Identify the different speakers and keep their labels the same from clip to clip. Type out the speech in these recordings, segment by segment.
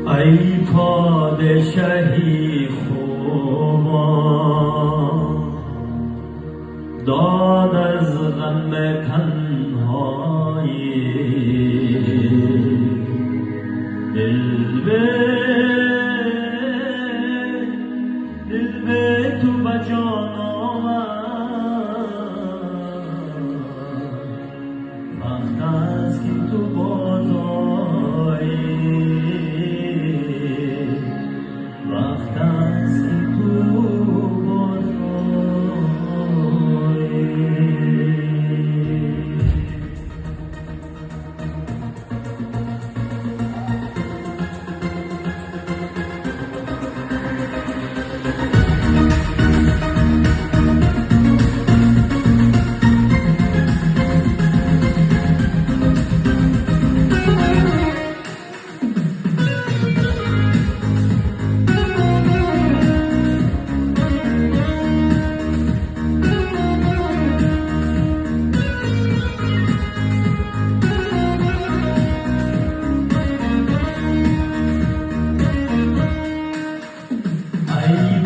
Speaker 1: ای پادشاهی خوبان داد از غم تنهایی دل به تو بجان آمد وقت است که تو بازایی وقت است که تو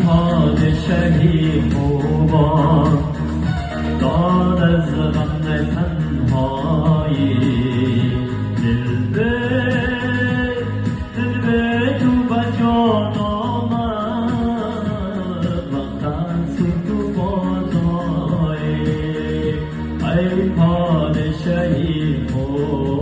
Speaker 1: پادشاهی خوبان داد از غم تنهایی دل به تو بجان آمد وقت است که تو بازایی ای پادشاهی خوبان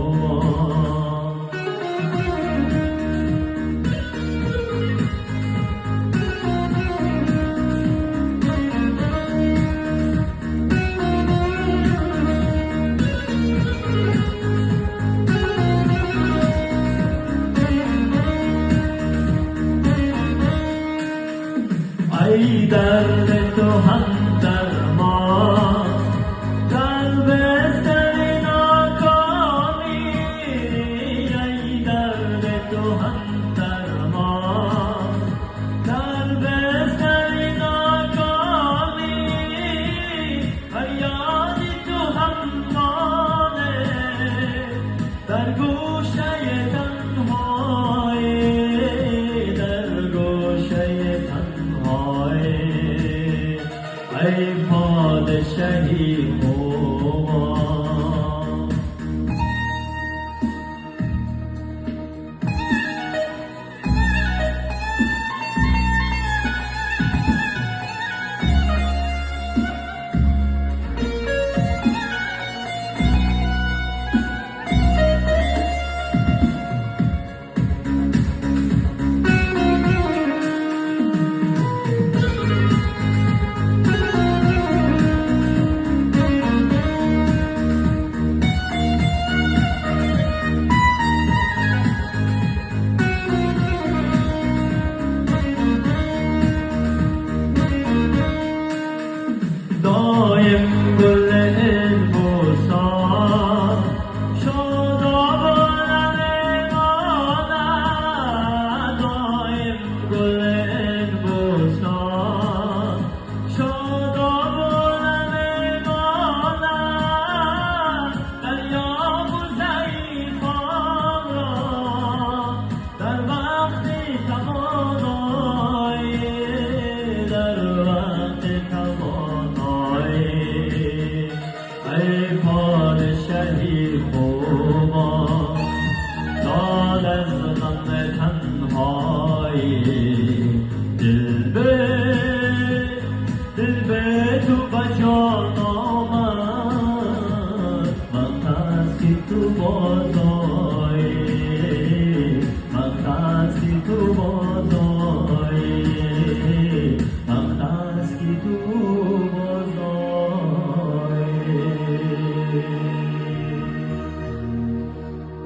Speaker 1: ای درد تو هم درمان قلب سری ناکامی ای درد تو هم درمان قلب سری ناکامی فریاد تو هم ناله در گوشه تنهایی در گوشه ای پادشاهی خوبان